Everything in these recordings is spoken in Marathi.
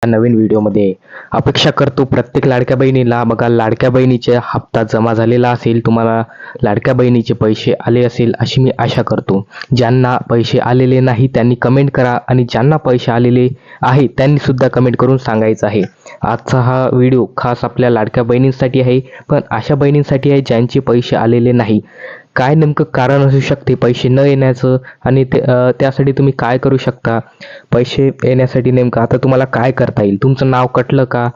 नवीन व्हिडिओमध्ये अपेक्षा करतो प्रत्येक लाडक्या बहिणीला बघा लाडक्या बहिणीचा हप्ता जमा झालेला असेल, तुम्हाला लाडक्या बहिणीचे पैसे आले असेल अशी मी आशा करतो. ज्यांना पैसे आलेले नाही त्यांनी कमेंट करा आणि ज्यांना पैसे आलेले आहे त्यांनी सुद्धा कमेंट करून सांगायचं आहे. आजचा हा व्हिडिओ खास आपल्या लाडक्या बहिणींसाठी आहे, पण अशा बहिणींसाठी आहे ज्यांचे पैसे आलेले नाही. काय नेमकं कारण असू शकते पैसे न येण्याचं आणि त्यासाठी तुम्ही काय करू शकता? पैसे येण्यासाठी नेमकं आता तुम्हाला काय करता येईल? तुमचं नाव कटलं का?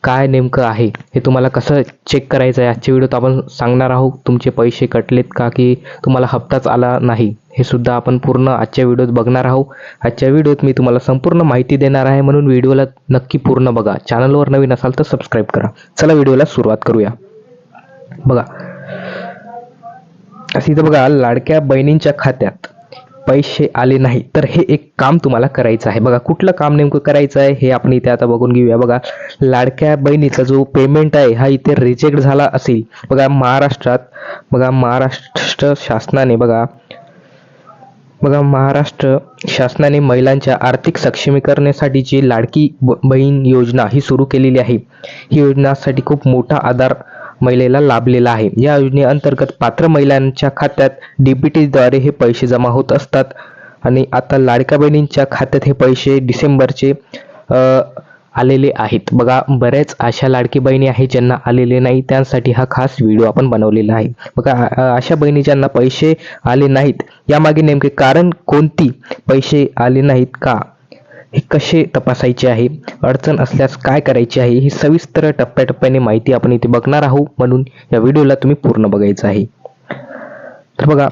काय नेमकं आहे हे तुम्हाला कसं चेक करायचं आहे आजच्या व्हिडिओत आपण सांगणार आहोत. तुमचे पैसे कटलेत का की तुम्हाला हप्ताच आला नाही हे सुद्धा आपण पूर्ण आजच्या व्हिडिओत बघणार आहोत. आजच्या व्हिडिओत मी तुम्हाला संपूर्ण माहिती देणार आहे, म्हणून व्हिडिओला नक्की पूर्ण बघा. चॅनलवर नवीन असाल तर सबस्क्राईब करा. चला व्हिडिओला सुरुवात करूया. बघा असं इथं बघा लाडक्या बहिणींच्या खात्यात पैसे आले नाही तर हे एक काम तुम्हाला करायचं आहे. बघा कुठलं काम नेमकं करायचं आहे हे आपण इथे आता बघून घेऊया. बघा लाडक्या बहिणीचा जो पेमेंट आहे हा इथे रिजेक्ट झाला असेल. बघा महाराष्ट्र शासनाने महाराष्ट्र शासनाने महिलांच्या आर्थिक सक्षमीकरणासाठी जी लाडकी बहीण योजना ही सुरू केलेली आहे. ही योजनासाठी खूप मोठा आधार महिलेला लाभलेला आहे. या योजनेअंतर्गत पात्र महिलांच्या खात्यात डीबीटीद्वारे हे पैसे जमा होत असतात आणि आता लाडक्या बहिणींच्या खात्यात हे पैसे डिसेंबरचे आलेले आहेत. बघा बऱ्याच अशा लाडकी बहिणी आहेत ज्यांना आलेले नाही, त्यांसाठी हा खास व्हिडिओ आपण बनवलेला आहे. बघा अशा बहिणी ज्यांना पैसे आले नाहीत यामागे नेमके कारण कोणती, पैसे आले नाहीत का, हे कसे तपासायचे आहे, अडचण असल्यास काय करायचे आहे, ही सविस्तर टप्प्याटप्प्याने माहिती आपण इथे बघणार आहोत, म्हणून या व्हिडिओला तुम्ही पूर्ण बघायचं आहे. तर बघा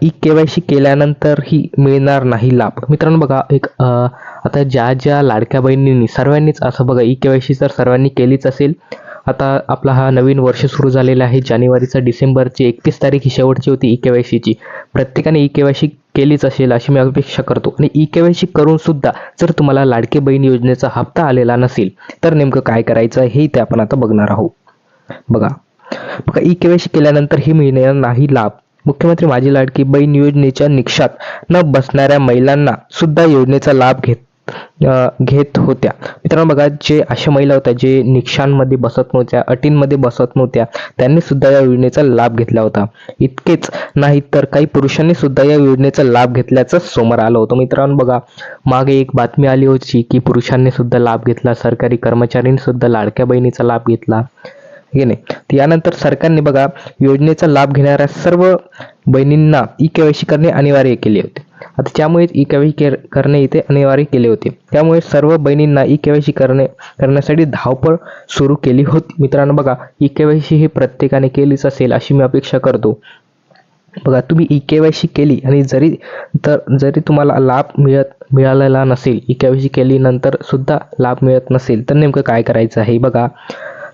ई-केवायसी केल्यानंतर ही मिळणार नाही लाभ. मित्रांनो बघा आता ज्या लाडक्या बहिणींनी सर्वांनीच असं बघा ई-केवायसी तर सर्वांनी केलीच असेल. आता आपला हा नवीन वर्ष सुरू झालेला आहे. जानेवारीचा डिसेंबरची 31 तारीख ही शेवटची होती ई-केवायसीची. प्रत्येकाने ई-केवायसी केलीच असेल अशी मी अपेक्षा करतो. आणि ई-केवायसी करून सुद्धा जर तुम्हाला लाडकी बहीण योजनेचा हप्ता आलेला नसेल तर नेमकं काय करायचं हे ते आपण आता बघणार आहोत. बघा ई-केवायसी केल्यानंतर ही मिळणार नाही लाभ. मुख्यमंत्री माझी लाडकी बहीण योजनेच्या निकषात न बसणाऱ्या महिलांना सुद्धा योजनेचा लाभ घेत होत्या. मित्रांनो बघा जे अशा महिला होत्या जे निकषांमध्ये बसत नव्हत्या, अटींमध्ये बसत नव्हत्या, त्यांनी सुद्धा या योजनेचा लाभ घेतला होता. इतकेच नाही तर काही पुरुषांनी सुद्धा या योजनेचा लाभ घेतल्याचं समोर आलं होतं. मित्रांनो बघा मागे एक बातमी आली होती की पुरुषांनी सुद्धा लाभ घेतला, सरकारी कर्मचाऱ्यांनी सुद्धा लाडक्या बहिणीचा लाभ घेतला हे नाही. यानंतर सरकारने बघा योजनेचा लाभ घेणाऱ्या सर्व बहिणींना ई-केवायसी करणे अनिवार्य केले होते. आता त्यामुळे ई-केवायसी करणे इथे अनिवार्य केले होते. त्यामुळे सर्व बहिणींना ई-केवायसी करण्यासाठी धावपळ सुरू केली होती. मित्रांनो बघा ई-केवायसी हे प्रत्येकाने केलीच असेल अशी मी अपेक्षा करतो. बघा तुम्ही ई-केवायसी केली आणि जरी तुम्हाला लाभ मिळालेला नसेल, ई-केवायसी केली नंतर सुद्धा लाभ मिळत नसेल तर नेमकं काय करायचं आहे. बघा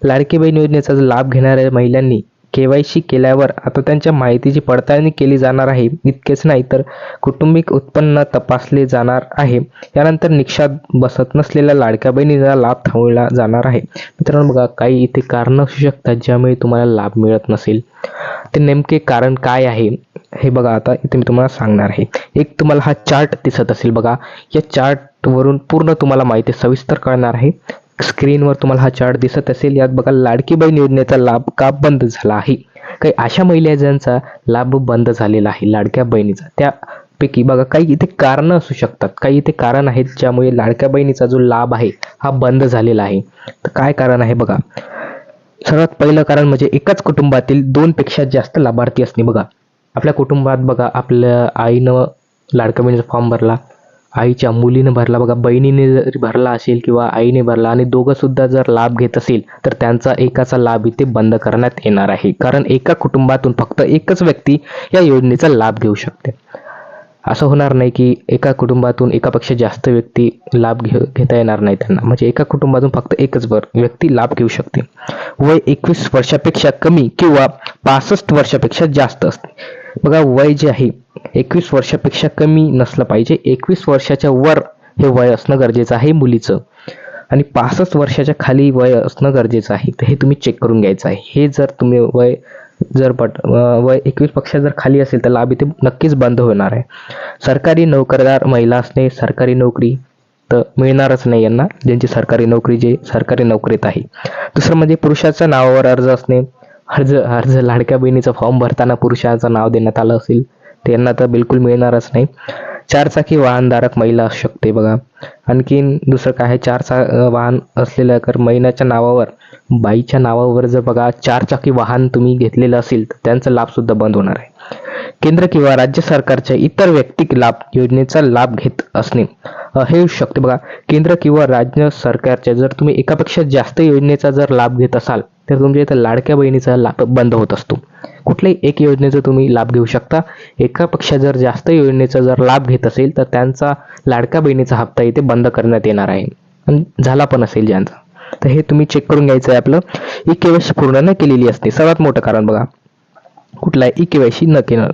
लाडकी बहीण योजनेचा लाभ घेणाऱ्या महिलांनी केवायसी केल्यावर आता त्यांच्या माहितीची पडताळणी केली जाणार आहे. इतकेच नाही तर कौटुंबिक उत्पन्न तपासले जाणार आहे. यानंतर निकषात बसत नसलेल्या लाडक्या बहिणीला लाभ थांबवला जाणार आहे. मित्रांनो बघा काही इथे कारण असू शकतात ज्यामुळे तुम्हाला लाभ मिळत नसेल. ते नेमके कारण काय आहे हे बघा आता इथे मी तुम्हाला सांगणार आहे. एक तुम्हाला हा चार्ट दिसत असेल. बघा या चार्टवरून पूर्ण तुम्हाला माहिती सविस्तर कळणार आहे. स्क्रीनवर तुम्हाला हा चार्ट दिसत असेल. यात बघा लाडकी बहीण योजनेचा लाभ का बंद झाला आहे. काही अशा महिला ज्यांचा लाभ बंद झालेला आहे लाडक्या बहिणीचा, त्यापैकी बघा काही इथे कारण असू शकतात. काही इथे कारण आहेत ज्यामुळे लाडक्या बहिणीचा जो लाभ आहे हा बंद झालेला आहे. तर काय कारण आहे बघा. सर्वात पहिलं कारण म्हणजे एकाच कुटुंबातील 2 पेक्षा जास्त लाभार्थी असणे. बघा आपल्या कुटुंबात बघा आपल्या आईनं लाडक्या बहिणीचा फॉर्म भरला, आईच्या मुलीने भरला, बघा बहिणीने जरी भरला असेल किंवा आईने भरला आणि दोघं सुद्धा जर लाभ घेत असेल तर त्यांचा एकाचा लाभ इथे बंद करण्यात येणार आहे. कारण एका कुटुंबातून फक्त एकच व्यक्ती या योजनेचा लाभ घेऊ शकते. असं होणार नाही की एका कुटुंबातून एकापेक्षा जास्त व्यक्ती लाभ घेता येणार नाही त्यांना. म्हणजे एका कुटुंबातून फक्त एकच व्यक्ती लाभ घेऊ शकते. वय 21 वर्षापेक्षा कमी किंवा 65 वर्षापेक्षा जास्त असते. बघा वय जे आहे 21 वर्षापेक्षा कमी नसलं पाहिजे. 21 वर्षाच्या वर हे वय असणं गरजेचं आहे मुलीचं आणि 65 वर्षाच्या खाली वय असणं गरजेचं आहे. तर हे तुम्ही चेक करून घ्यायचं आहे. हे जर तुम्ही वय 21 पेक्षा जर खाली असेल तर लाभ इथे नक्कीच बंद होणार आहे. सरकारी नोकरदार महिला असणे, सरकारी नोकरी तर मिळणारच नाही यांना, ज्यांची सरकारी नोकरीत आहे. दुसरं म्हणजे पुरुषाच्या नावावर अर्ज असणे. अर्ज लाडक्या बहिणीचा फॉर्म भरताना पुरुषाचं नाव देण्यात आलं असेल त्यांना तर बिलकुल मिळणारच नाही. 4 चाकी वाहनधारक महिला असू शकते बघा. आणखीन दुसरं काय आहे, 4 वाहन असलेल्या महिन्याच्या नावावर, बाईच्या नावावर जर बघा 4 चाकी वाहन तुम्ही घेतलेलं असेल तर त्यांचा लाभ सुद्धा बंद होणार आहे. केंद्र किंवा राज्य सरकारच्या इतर वैयक्तिक लाभ योजनेचा लाभ घेत असणे हे येऊ शकते बघा. केंद्र किंवा राज्य सरकारच्या जर तुम्ही एकापेक्षा जास्त योजनेचा जर लाभ घेत असाल तर तुमच्या इथं लाडक्या बहिणीचा लाभ बंद होत असतो. कुठल्याही एक योजनेचा तुम्ही लाभ घेऊ शकता. एकापेक्षा जर जास्त योजनेचा जर लाभ घेत असेल तर त्यांचा लाडक्या बहिणीचा हप्ता इथे बंद करण्यात येणार आहे, आणि झाला पण असेल ज्यांचा. तर हे तुम्ही चेक करून घ्यायचं आहे. आपलं ई-केवायसी पूर्ण न केलेली असते, सर्वात मोठं कारण बघा. कुठला आहे, ई-केवायसी न केलं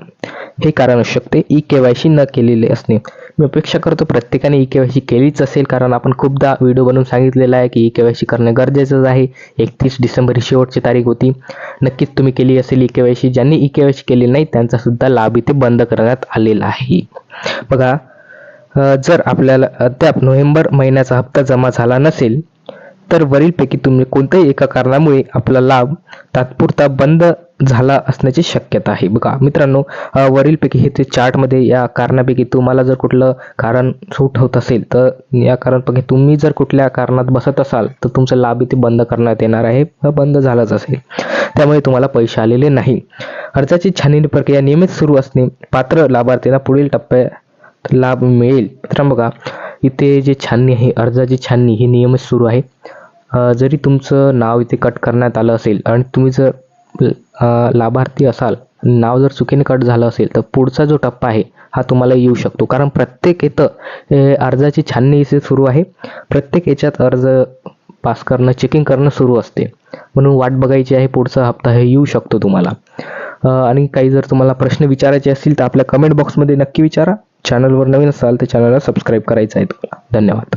हे कारण असू शकते. ई-केवायसी न केलेले असणे. मी अपेक्षा करतो प्रत्येकाने ई-केवायसी केलीच असेल, कारण आपण खूपदा व्हिडिओ बनवून सांगितलेला आहे की ई-केवायसी करणे गरजेचंच आहे. 31 डिसेंबर ही शेवटची तारीख होती. नक्कीच तुम्ही केली असेल ई-केवायसी. ज्यांनी ई-केवायसी केली नाही त्यांचा सुद्धा लाभ इथे बंद करण्यात आलेला आहे. बघा, जर आपल्याला अद्याप नोव्हेंबर महिन्याचा हप्ता जमा झाला नसेल तर वरीलपैकी तुम्ही कोणत्याही एका कारणामुळे आपला लाभ तात्पुरता बंद झाला असण्याची शक्यता आहे. बघा मित्रांनो, वरीलपैकी हे ते चार्टमध्ये या कारणापैकी तुम्हाला जर कुठलं कारण सूट होत असेल तर या कारणापैकी तुम्ही जर कुठल्या कारणात बसत असाल तर तुमचा लाभ इथे बंद करण्यात येणार आहे, बंद झालाच असेल, त्यामुळे तुम्हाला पैसे आलेले नाही. अर्जाची छाननी प्रक्रिया नियमित सुरू असणे. पात्र लाभार्थींना पुढील टप्प्यात लाभ मिळेल. मित्रांनो बघा, इथे जे छाननी आहे, अर्जाची छाननी ही नियमित सुरू आहे. जरी तुमचं नाव इथे कट करण्यात आलं असेल आणि तुम्ही जर लाभार्थी असाल, नाव जर चुकीने कट झालं असेल तर पुढचा जो टप्पा आहे हा तुम्हाला येऊ शकतो, कारण प्रत्येक इथं अर्जाची छाननी इथे सुरू आहे. प्रत्येक याच्यात अर्ज पास करणं, चेकिंग करणं सुरू असते, म्हणून वाट बघायची आहे. पुढचा हप्ता हे येऊ शकतो तुम्हाला. आणि काही जर तुम्हाला प्रश्न विचारायचे असतील तर आपल्या कमेंट बॉक्समध्ये नक्की विचारा. चॅनलवर नवीन असाल तर चॅनलला सबस्क्राईब करायचं आहे तुम्हाला. धन्यवाद.